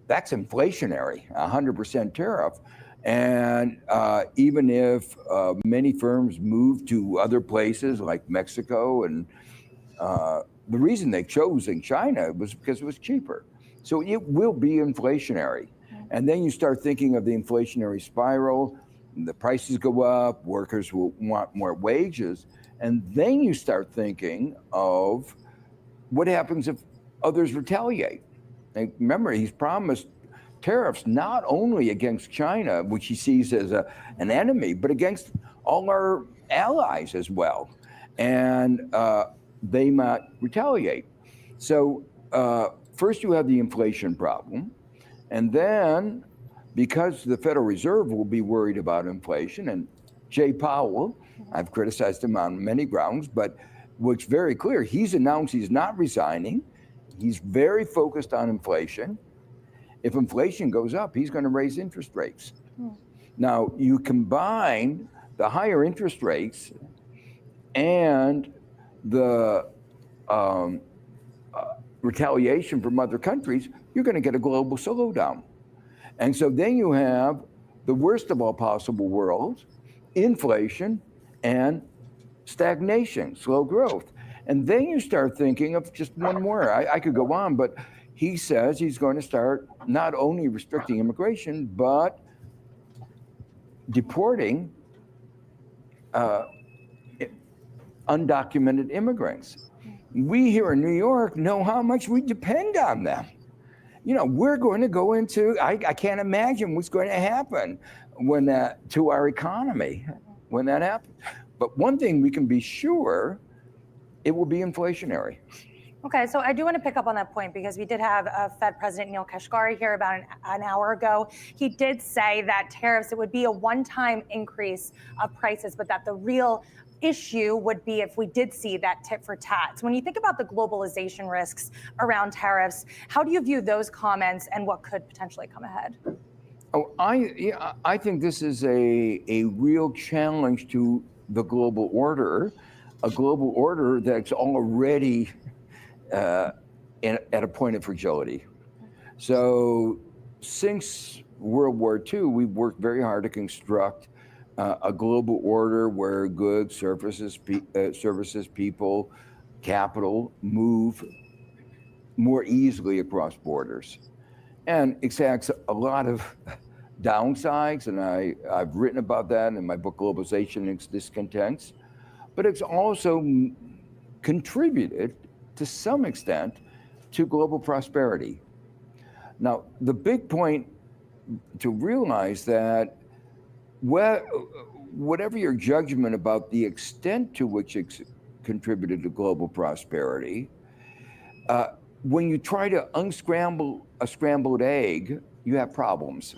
That's inflationary, 100% tariff. And even if many firms move to other places like Mexico, and the reason they chose in China was because it was cheaper. So it will be inflationary. And then you start thinking of the inflationary spiral, the prices go up, workers will want more wages. And then you start thinking of what happens if others retaliate. And remember, he's promised tariffs not only against China, which he sees as an enemy, but against all our allies as well. And they might retaliate. So first you have the inflation problem. And then, because the Federal Reserve will be worried about inflation, and Jay Powell, I've criticized him on many grounds, but what's very clear, he's announced he's not resigning. He's very focused on inflation. If inflation goes up, he's going to raise interest rates. Now, you combine the higher interest rates and the retaliation from other countries, you're going to get a global slowdown. And so then you have the worst of all possible worlds, inflation and stagnation, slow growth. And then you start thinking of just one more. I could go on, but he says he's going to start not only restricting immigration, but deporting undocumented immigrants. We here in New York know how much we depend on them. You know, we're going to go into, I can't imagine what's going to happen when that, to our economy, when that happens. But one thing we can be sure, it will be inflationary. Okay, so I do want to pick up on that point, because we did have Fed President Neil Kashkari here about an hour ago. He did say that tariffs, it would be a one-time increase of prices, but that the real issue would be if we did see that tit for tat. So when you think about the globalization risks around tariffs, how do you view those comments and what could potentially come ahead? Oh, I think this is a real challenge to the global order, a global order that's already at a point of fragility. So since World War II, we've worked very hard to construct a global order where goods, services, people, capital move more easily across borders. And it has a lot of downsides, and I've written about that in my book, Globalization and Its Discontents. But it's also contributed to some extent to global prosperity. Now, the big point to realize that whatever your judgment about the extent to which it's contributed to global prosperity, when you try to unscramble a scrambled egg, you have problems.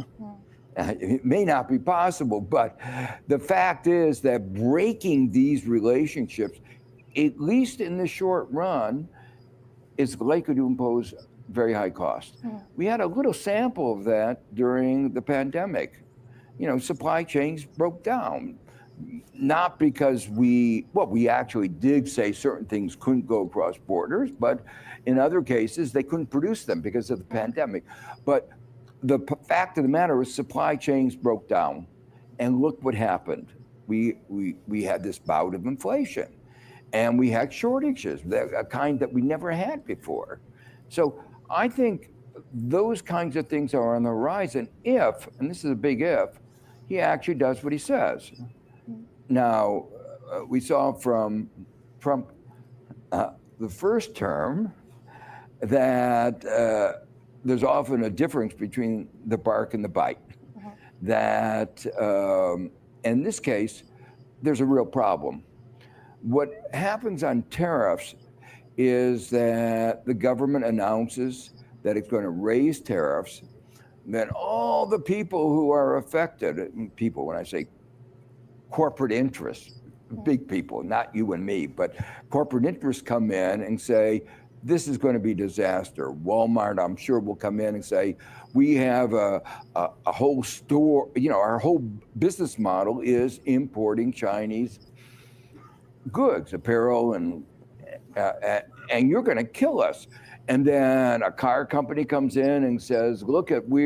It may not be possible, but the fact is that breaking these relationships, at least in the short run, is likely to impose very high cost. We had a little sample of that during the pandemic. You know, supply chains broke down, not because we actually did say certain things couldn't go across borders, but in other cases, they couldn't produce them because of the pandemic. But the fact of the matter is supply chains broke down, and look what happened. We had this bout of inflation, and we had shortages, a kind that we never had before. So I think those kinds of things are on the horizon if, and this is a big if, he actually does what he says. Now, we saw from Trump the first term that there's often a difference between the bark and the bite. That in this case, there's a real problem. What happens on tariffs is that the government announces that it's going to raise tariffs. Then all the people who are affected, people, when I say corporate interests, big people, not you and me, but corporate interests come in and say, this is going to be disaster. Walmart, I'm sure, will come in and say, we have a whole store, our whole business model is importing Chinese goods, apparel, and you're going to kill us. And then a car company comes in and says, look, we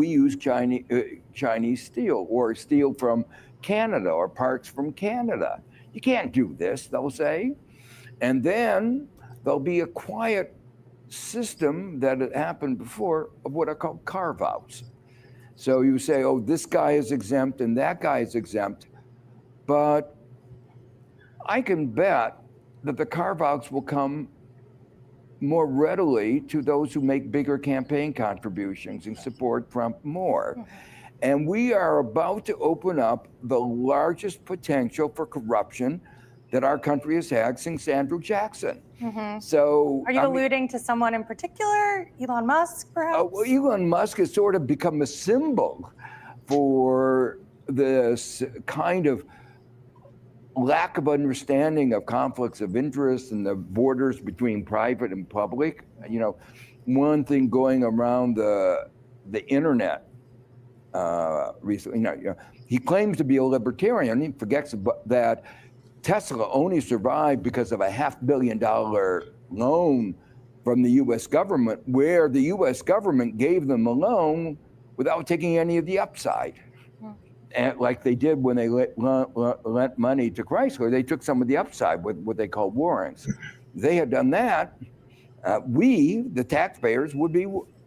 use Chinese steel or steel from Canada or parts from Canada. You can't do this, they'll say. And then there'll be a quiet system that had happened before of what are called carve-outs. So you say, oh, this guy is exempt and that guy is exempt. But I can bet that the carve-outs will come more readily to those who make bigger campaign contributions and support Trump more. And we are about to open up the largest potential for corruption that our country has had since Andrew Jackson. So, are you alluding to someone in particular, Elon Musk, perhaps? Well, Elon Musk has sort of become a symbol for this kind of lack of understanding of conflicts of interest and the borders between private and public. One thing going around the internet recently, he claims to be a libertarian. He forgets that Tesla only survived because of a $500 million loan from the U.S. government, where the U.S. government gave them a loan without taking any of the upside. And like they did when they lent money to Chrysler, they took some of the upside with what they call warrants. If they had done that, we, the taxpayers, would be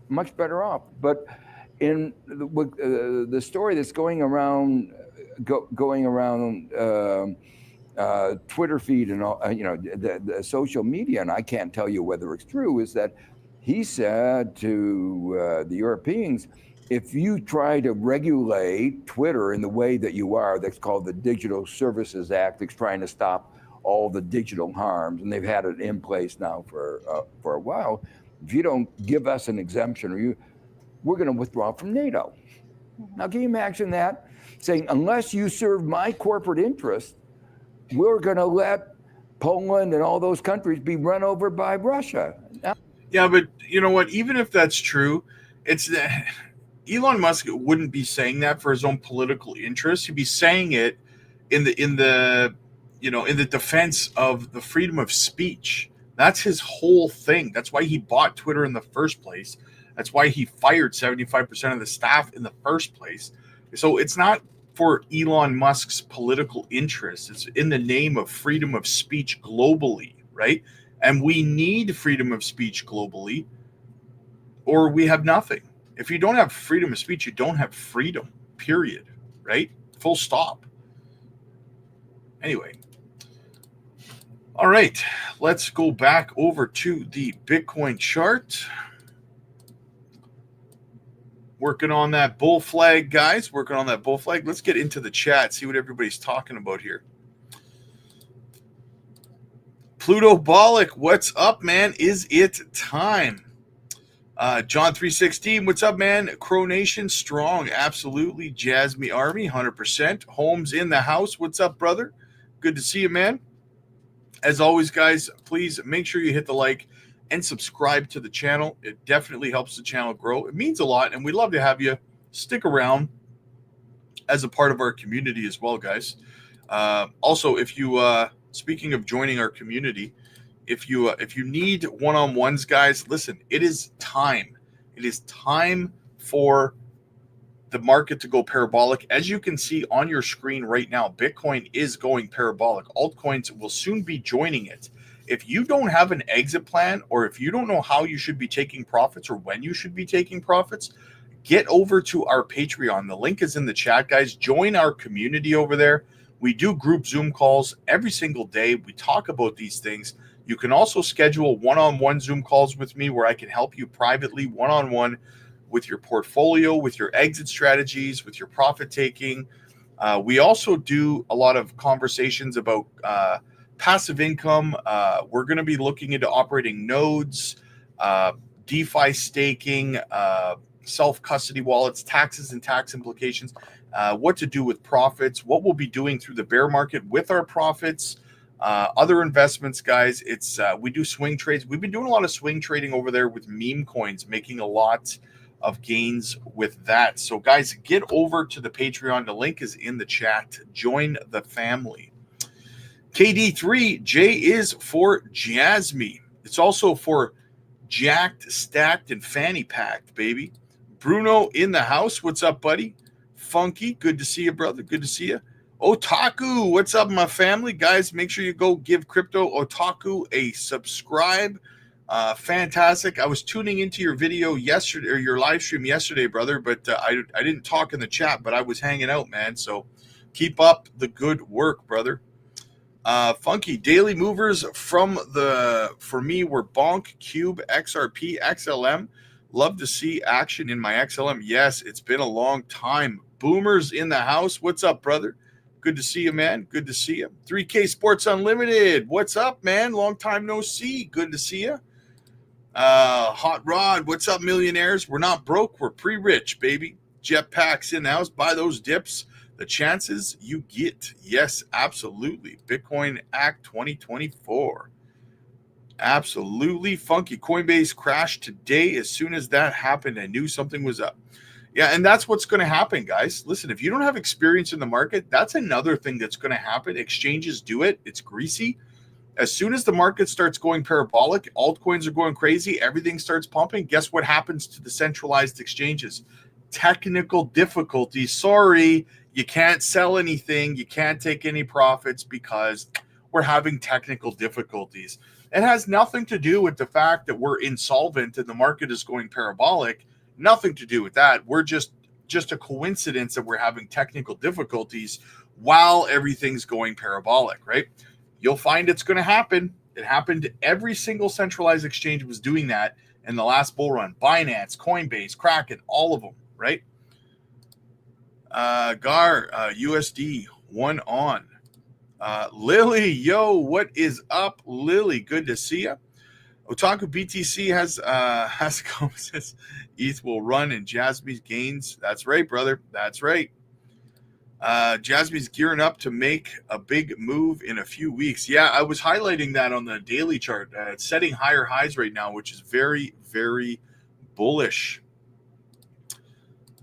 much better off. But in the story that's going around Twitter feed and all, the social media, and I can't tell you whether it's true, is that he said to the Europeans, if you try to regulate Twitter in the way that you are, that's called the Digital Services Act, it's trying to stop all the digital harms, and they've had it in place now for a while. If you don't give us an exemption, we're going to withdraw from NATO. Now, can you imagine that? Saying, unless you serve my corporate interests, we're going to let Poland and all those countries be run over by Russia. Yeah, but you know what? Even if that's true, it's Elon Musk wouldn't be saying that for his own political interests. He'd be saying it in the defense of the freedom of speech. That's his whole thing. That's why he bought Twitter in the first place. That's why he fired 75% of the staff in the first place. So it's not for Elon Musk's political interests. It's in the name of freedom of speech globally, right? And we need freedom of speech globally, or we have nothing. If you don't have freedom of speech, you don't have freedom, period, right? Full stop. Anyway. All right, let's go back over to the Bitcoin chart. Working on that bull flag, guys. Working on that bull flag. Let's get into the chat, see what everybody's talking about here. Pluto Bollock, what's up, man? Is it time? John 316, what's up, man? Crow Nation, strong, absolutely. Jasmy Army, 100%. Holmes in the house, what's up, brother? Good to see you, man. As always, guys, please make sure you hit the like and subscribe to the channel. It definitely helps the channel grow. It means a lot, and we'd love to have you stick around as a part of our community as well, guys. Also, if you speaking of joining our community, if you need one-on-ones, guys, listen, it is time. It is time for the market to go parabolic. As you can see on your screen right now, Bitcoin is going parabolic. Altcoins will soon be joining it. If you don't have an exit plan, or if you don't know how you should be taking profits or when you should be taking profits, get over to our Patreon. The link is in the chat, guys. Join our community over there. We do group Zoom calls every single day. We talk about these things You can also schedule one-on-one Zoom calls with me where I can help you privately, one-on-one, with your portfolio, with your exit strategies, with your profit taking. We also do a lot of conversations about passive income. We're going to be looking into operating nodes, DeFi staking, self-custody wallets, taxes and tax implications, what to do with profits, what we'll be doing through the bear market with our profits, other investments, guys. It's we do swing trades. We've been doing a lot of swing trading over there with meme coins, making a lot of gains with that. So guys, get over to the Patreon. The link is in the chat. Join the family. KD3, J is for JASMY. It's also for Jacked, Stacked, and Fanny Packed, baby. Bruno in the house. What's up, buddy? Funky, good to see you, brother. Good to see you. Otaku, what's up, my family? Guys, make sure you go give Crypto Otaku a subscribe. Fantastic. I was tuning into your video yesterday, or your live stream yesterday, brother, but I didn't talk in the chat, but I was hanging out, man. So keep up the good work, brother. Funky daily movers for me were Bonk, Cube, XRP, XLM. Love to see action in my XLM. Yes, it's been a long time. Boomers in the house. What's up, brother? Good to see you, man. Good to see you. 3K Sports Unlimited. What's up, man? Long time no see. Good to see you. Hot Rod. What's up, millionaires? We're not broke. We're pre-rich, baby. Jetpacks in the house. Buy those dips. The chances you get. Yes, absolutely. Bitcoin Act 2024. Absolutely. Funky. Coinbase crashed today. As soon as that happened, I knew something was up. Yeah, and that's what's going to happen, guys. Listen, if you don't have experience in the market, that's another thing that's going to happen. Exchanges do it. It's greasy. As soon as the market starts going parabolic, altcoins are going crazy, everything starts pumping. Guess what happens to the centralized exchanges? Technical difficulties. Sorry, you can't sell anything. You can't take any profits because we're having technical difficulties. It has nothing to do with the fact that we're insolvent and the market is going parabolic. Nothing to do with that. We're just a coincidence that we're having technical difficulties while everything's going parabolic, right? You'll find it's going to happen. It happened. Every single centralized exchange was doing that in the last bull run. Binance, Coinbase, Kraken, all of them, right? USD, one on. Lily, yo, what is up, Lily? Good to see you. Otaku BTC has come since ETH will run in JASMY's gains. That's right, brother. That's right. JASMY's gearing up to make a big move in a few weeks. Yeah, I was highlighting that on the daily chart. It's setting higher highs right now, which is very, very bullish.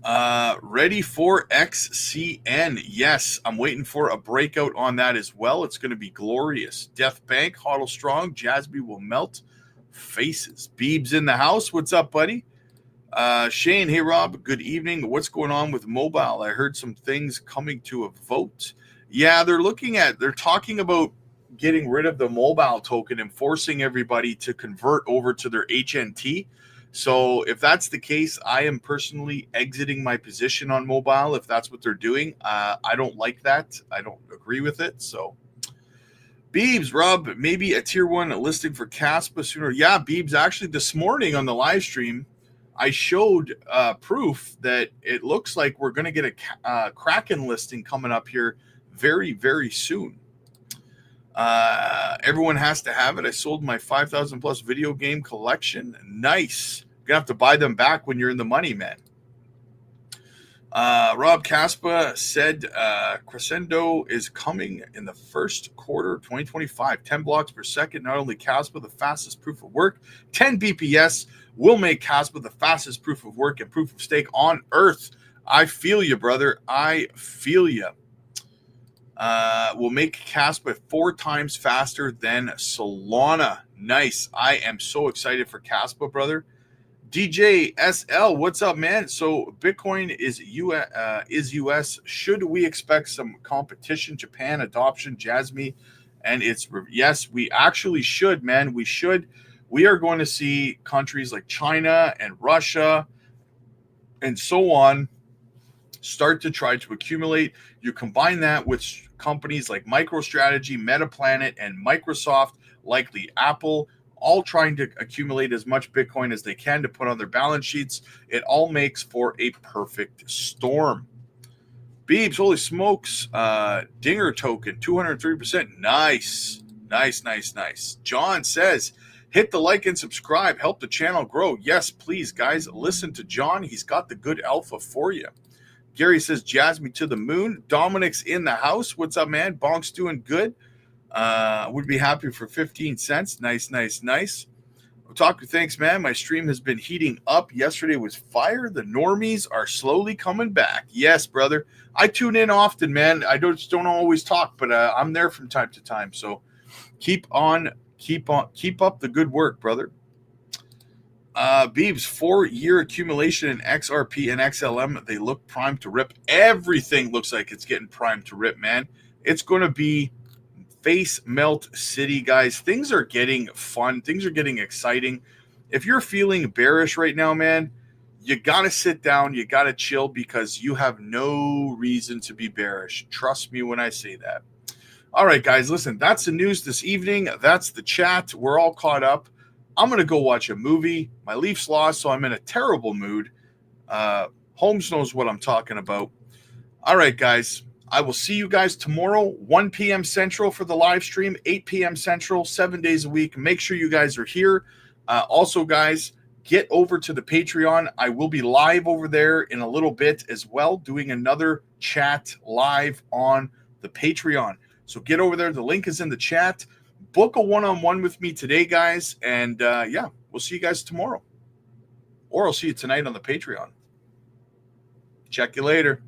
Ready for XCN. Yes, I'm waiting for a breakout on that as well. It's going to be glorious. Death Bank, hodl strong. JASMY will melt faces. Beebs in the house. What's up, buddy? Shane, hey Rob, good evening. What's going on with mobile? I heard some things coming to a vote. Yeah, they're talking about getting rid of the mobile token and forcing everybody to convert over to their HNT. So if that's the case, I am personally exiting my position on mobile if that's what they're doing. I don't like that. I don't agree with it. So Beebs, Rob, maybe a tier 1 listing for KASPA sooner. Yeah, Beebs, actually this morning on the live stream, I showed proof that it looks like we're going to get a Kraken listing coming up here very, very soon. Everyone has to have it. I sold my 5,000 plus video game collection. Nice. You're going to have to buy them back when you're in the money, man. Rob Kaspa said Crescendo is coming in the first quarter of 2025. 10 blocks per second. Not only Kaspa, the fastest proof of work, 10 BPS will make Kaspa the fastest proof of work and proof of stake on Earth. I feel you, brother. I feel you. Will make Kaspa 4 times faster than Solana. Nice. I am so excited for Kaspa, brother. DJ SL, what's up, man? So Bitcoin is US. Should we expect some competition? Japan adoption, JASMY, and it's yes, we actually should, man. We should. We are going to see countries like China and Russia and so on start to try to accumulate. You combine that with companies like MicroStrategy, MetaPlanet, and Microsoft, likely Apple, all trying to accumulate as much Bitcoin as they can to put on their balance sheets. It all makes for a perfect storm. Beebs, holy smokes. Dinger token, 203%. Nice. Nice. John says, hit the like and subscribe. Help the channel grow. Yes, please, guys. Listen to John. He's got the good alpha for you. Gary says, Jasmy to the moon. Dominic's in the house. What's up, man? Bonk's doing good. Would be happy for 15 cents. Nice. Otaku, thanks, man. My stream has been heating up. Yesterday was fire. The normies are slowly coming back. Yes, brother. I tune in often, man. I don't always talk, but I'm there from time to time. So keep up the good work, brother. Beebs, 4-year accumulation in XRP and XLM. They look primed to rip. Everything looks like it's getting primed to rip, man. It's going to be face melt city, guys. Things are getting fun. Things are getting exciting. If you're feeling bearish right now, man, you got to sit down. You got to chill because you have no reason to be bearish. Trust me when I say that. All right, guys, listen, that's the news this evening. That's the chat. We're all caught up. I'm going to go watch a movie. My Leafs lost, so I'm in a terrible mood. Holmes knows what I'm talking about. All right, guys. I will see you guys tomorrow, 1 p.m. Central for the live stream, 8 p.m. Central, 7 days a week. Make sure you guys are here. Also, guys, get over to the Patreon. I will be live over there in a little bit as well, doing another chat live on the Patreon. So get over there. The link is in the chat. Book a one-on-one with me today, guys. And, yeah, we'll see you guys tomorrow. Or I'll see you tonight on the Patreon. Check you later.